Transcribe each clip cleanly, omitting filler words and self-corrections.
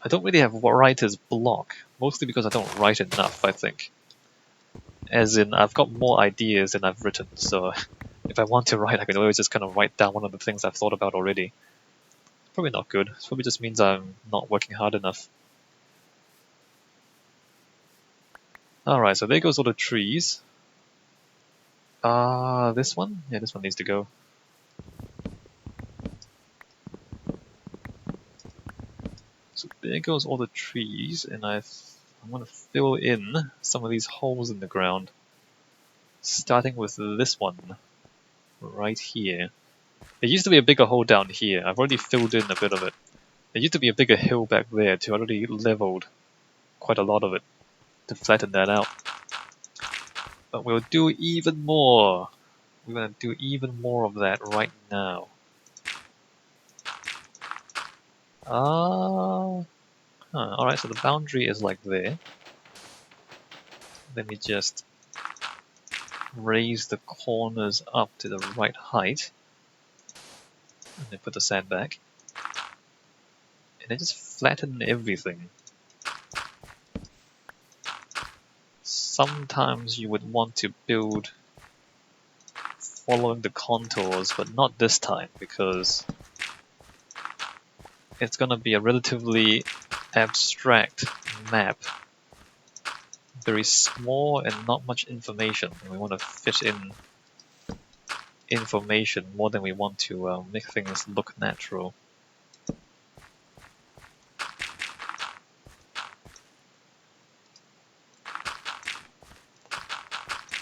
I don't really have writer's block, mostly because I don't write enough, I think. As in, I've got more ideas than I've written, so if I want to write, I can always just kind of write down one of the things I've thought about already. Probably not good. It probably just means I'm not working hard enough. Alright, so there goes all the trees. This one? Yeah, this one needs to go. So there goes all the trees, and I'm going to fill in some of these holes in the ground. Starting with this one, right here. There used to be a bigger hole down here. I've already filled in a bit of it. There used to be a bigger hill back there too. I already leveled quite a lot of it to flatten that out. But we'll do even more. We're going to do even more of that right now. Alright, so the boundary is like there. Let me just raise the corners up to the right height. And then put the sand back. And then just flatten everything. Sometimes you would want to build following the contours, but not this time, because it's going to be a relatively abstract map. Very small and not much information, and we want to fit in information more than we want to make things look natural.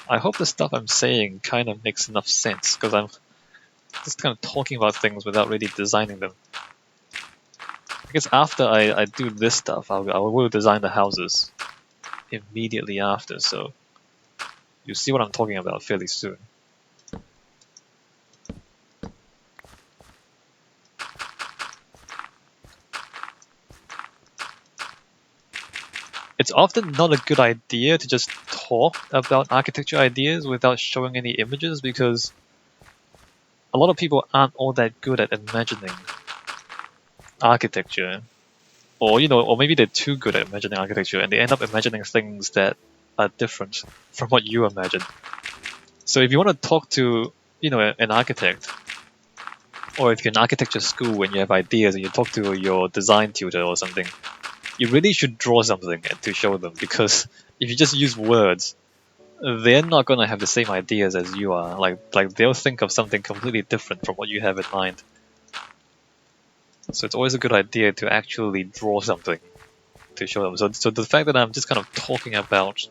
I hope the stuff I'm saying kind of makes enough sense, because I'm just kind of talking about things without really designing them. I guess after I do this stuff, I will design the houses immediately after, so you'll see what I'm talking about fairly soon. It's often not a good idea to just talk about architecture ideas without showing any images, because a lot of people aren't all that good at imagining architecture. Or, or maybe they're too good at imagining architecture and they end up imagining things that are different from what you imagine. So if you want to talk to, an architect, or if you're in architecture school and you have ideas and you talk to your design tutor or something, you really should draw something to show them, because if you just use words, they're not going to have the same ideas as you are. Like they'll think of something completely different from what you have in mind. So it's always a good idea to actually draw something to show them. So the fact that I'm just kind of talking about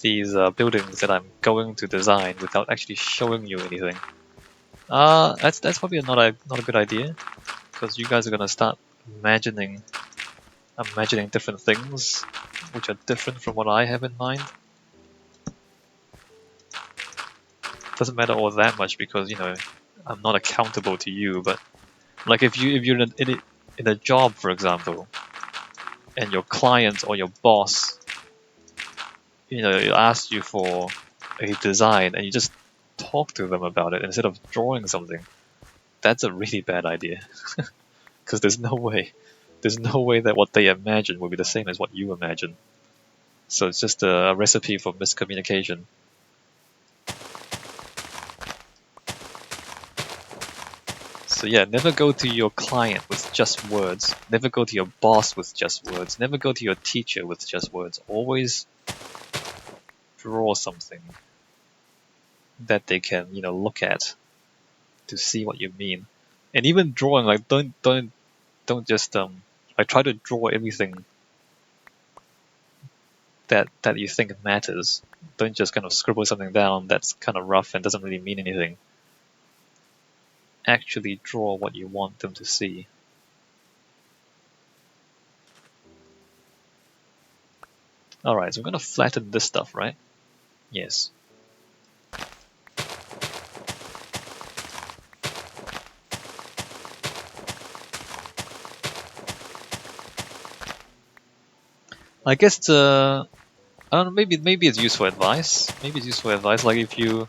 these buildings that I'm going to design without actually showing you anything, that's probably not a good idea, because you guys are gonna start imagining different things which are different from what I have in mind. Doesn't matter all that much, because I'm not accountable to you. But like if you're in a job, for example, and your client or your boss asks you for a design and you just talk to them about it instead of drawing something, that's a really bad idea. Because there's no way that what they imagine will be the same as what you imagine. So it's just a recipe for miscommunication. So yeah, never go to your client with just words. Never go to your boss with just words. Never go to your teacher with just words. Always draw something that they can, look at to see what you mean. And even drawing, like don't just like try to draw everything that you think matters. Don't just kind of scribble something down that's kind of rough and doesn't really mean anything. Actually draw what you want them to see. Alright, so we're going to flatten this stuff, right? Yes. I guess it's I don't know, maybe it's useful advice. Maybe it's useful advice, like if you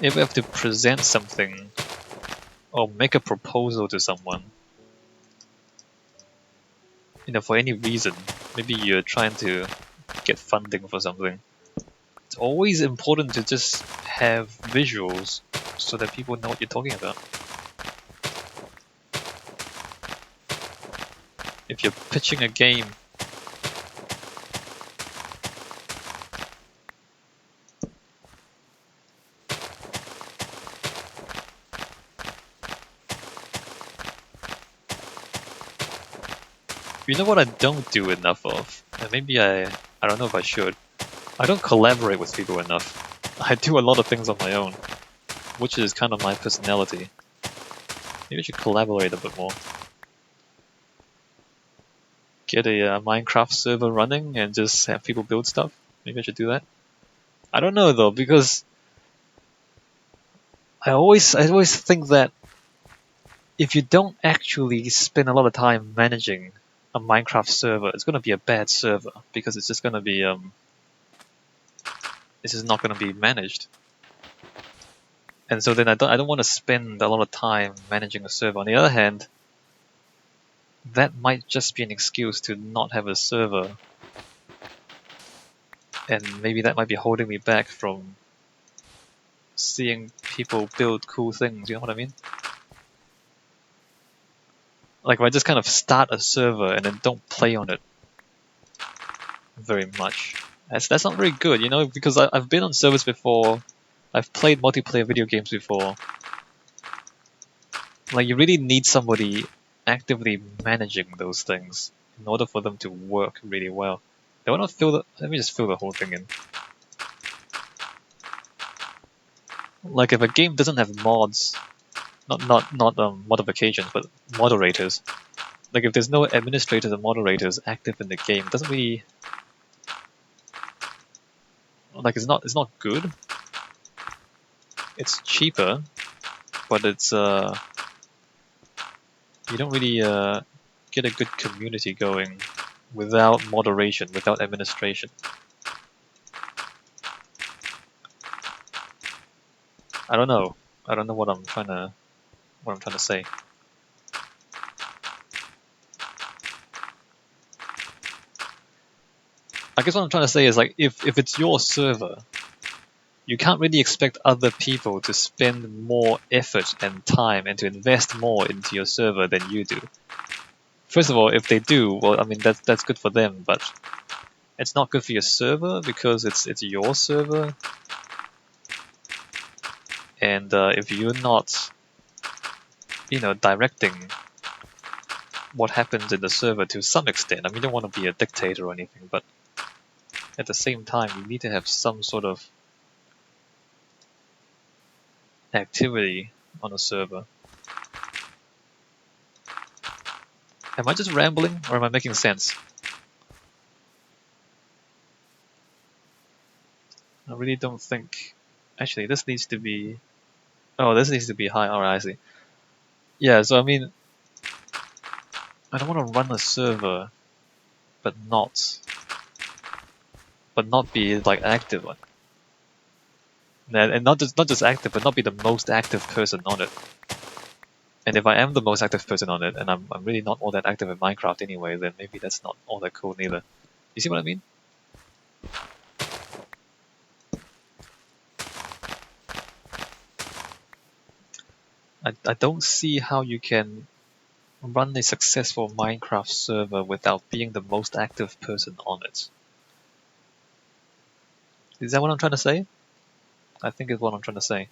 have to present something or make a proposal to someone, for any reason, maybe you're trying to get funding for something, it's always important to just have visuals so that people know what you're talking about. If you're pitching a game, you know what I don't do enough of, and maybe I don't know if I should. I don't collaborate with people enough. I do a lot of things on my own, which is kind of my personality. Maybe I should collaborate a bit more. Get a Minecraft server running and just have people build stuff. Maybe I should do that. I don't know though, because I always think that if you don't actually spend a lot of time managing a Minecraft server, it's gonna be a bad server because it's just gonna be it's just not gonna be managed. And so then I don't want to spend a lot of time managing a server. On the other hand, that might just be an excuse to not have a server, and maybe that might be holding me back from seeing people build cool things. You know what I mean? Like if I just kind of start a server and then don't play on it very much, that's not very good, because I've been on servers before, I've played multiplayer video games before. Like you really need somebody actively managing those things in order for them to work really well. They want to fill the. Let me just fill the whole thing in. Like if a game doesn't have mods, not modifications, but moderators. Like if there's no administrators and moderators active in the game, it doesn't really. Like it's not good. It's cheaper, but it's you don't really get a good community going without moderation, without administration. I don't know. I don't know what I'm trying to say. I guess what I'm trying to say is like if it's your server, you can't really expect other people to spend more effort and time and to invest more into your server than you do. First of all, if they do, well, I mean that's good for them, but it's not good for your server because it's your server, and if you're not, directing what happens in the server to some extent. I mean, you don't want to be a dictator or anything, but at the same time, you need to have some sort of activity on a server. Am I just rambling, or am I making sense? I really don't think. Actually, this needs to be. Oh, this needs to be high. Alright, I see. Yeah, so I mean, I don't want to run a server, but not be like active one. And not just active, but not be the most active person on it. And if I am the most active person on it, and I'm really not all that active in Minecraft anyway, then maybe that's not all that cool neither. You see what I mean? I don't see how you can run a successful Minecraft server without being the most active person on it. Is that what I'm trying to say? I think it's what I'm trying to say.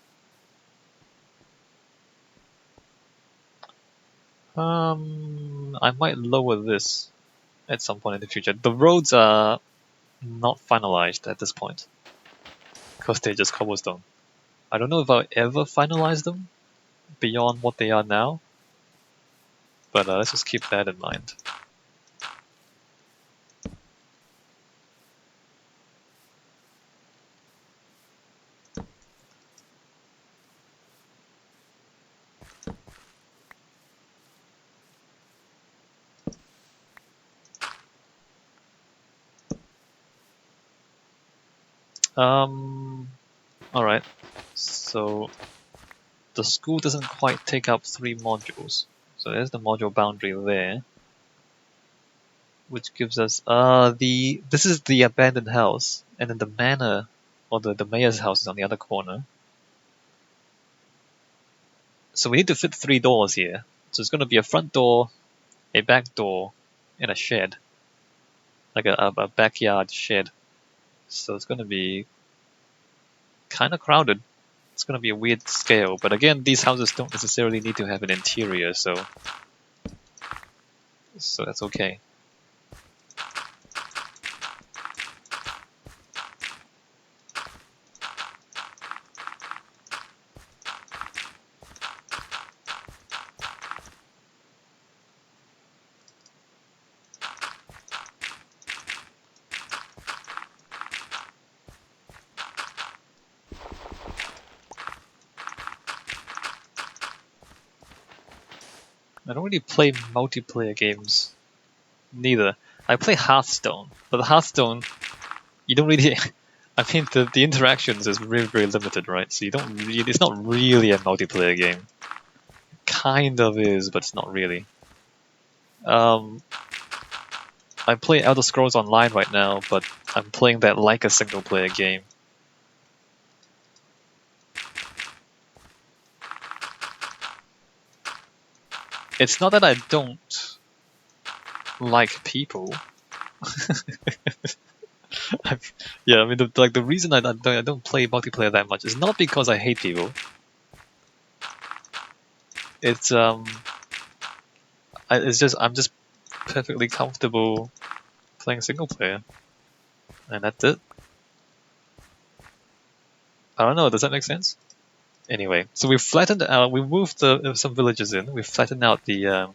I might lower this at some point in the future. The roads are not finalized at this point because they're just cobblestone. I don't know if I'll ever finalize them beyond what they are now, but let's just keep that in mind. Alright. So the school doesn't quite take up 3 modules. So there's the module boundary there. which gives us this is the abandoned house, and then the manor or the mayor's house is on the other corner. So we need to fit 3 doors here. So it's going to be a front door, a back door, and a shed, like a backyard shed. So it's going to be kind of crowded. It's going to be a weird scale, but again, these houses don't necessarily need to have an interior, so that's okay. I don't really play multiplayer games. Neither. I play Hearthstone, but the Hearthstone, you don't really. I mean, the interactions is very, very limited, right? So you don't really. It's not really a multiplayer game. Kind of is, but it's not really. I play Elder Scrolls Online right now, but I'm playing that like a single player game. It's not that I don't like people. Yeah, I mean, the reason I don't play multiplayer that much is not because I hate people. It's it's just I'm just perfectly comfortable playing single player, and that's it. I don't know. Does that make sense? Anyway, so we flattened out. We moved some villages in. We flattened out the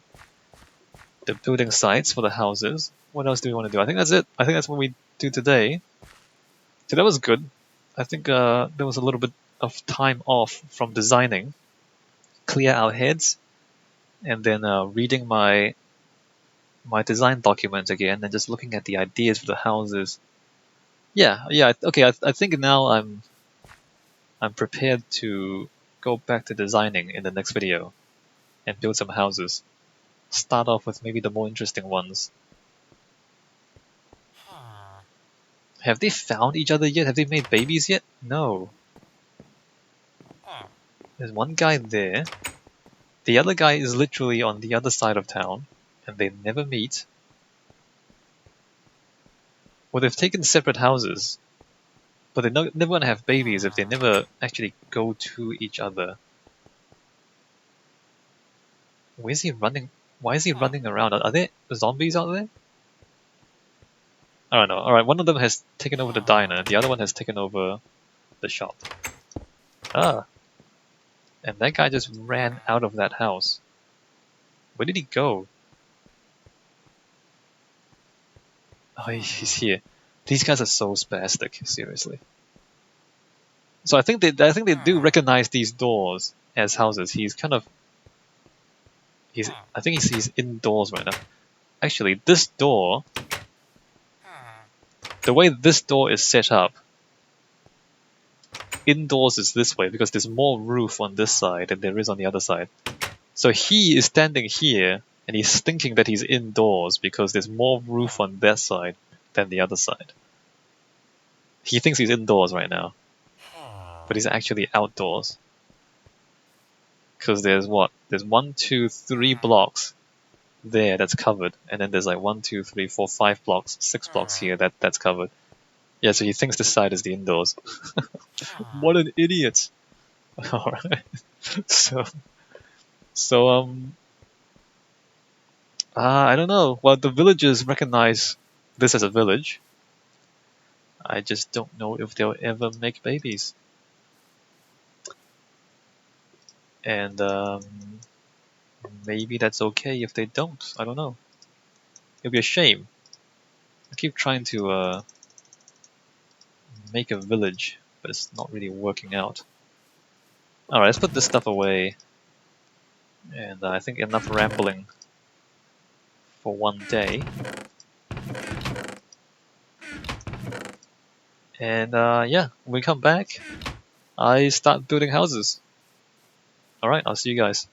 building sites for the houses. What else do we want to do? I think that's it. I think that's what we do today. So that was good. I think there was a little bit of time off from designing, clear our heads, and then reading my design documents again, and just looking at the ideas for the houses. Yeah. Okay. I think now I'm prepared to go back to designing in the next video and build some houses. Start off with maybe the more interesting ones. Have they found each other yet? Have they made babies yet? No. There's one guy there. The other guy is literally on the other side of town, and they never meet. Well, they've taken separate houses, but they're never going to have babies if they never actually go to each other. Where's he running? Why is he running around? Are there zombies out there? I don't know. Alright, one of them has taken over the diner, the other one has taken over the shop. Ah. And that guy just ran out of that house. Where did he go? Oh, he's here. These guys are so spastic, seriously. So I think they do recognize these doors as houses. He's kind of I think he's indoors right now. Actually, this door, the way this door is set up, indoors is this way because there's more roof on this side than there is on the other side. So he is standing here and he's thinking that he's indoors because there's more roof on that side than the other side. He thinks he's indoors right now, but he's actually outdoors. Because there's 1, 2, 3 blocks there that's covered, and then there's like 1, 2, 3, 4, 5 blocks, 6 blocks here that's covered. Yeah, so he thinks this side is the indoors. What an idiot! All right, so I don't know. Well, the villagers recognize this as a village. I just don't know if they'll ever make babies. And maybe that's okay if they don't. I don't know. It'll be a shame. I keep trying to make a village, but it's not really working out. Alright, let's put this stuff away. And I think enough rambling for one day. And yeah, when we come back, I start building houses. Alright, I'll see you guys.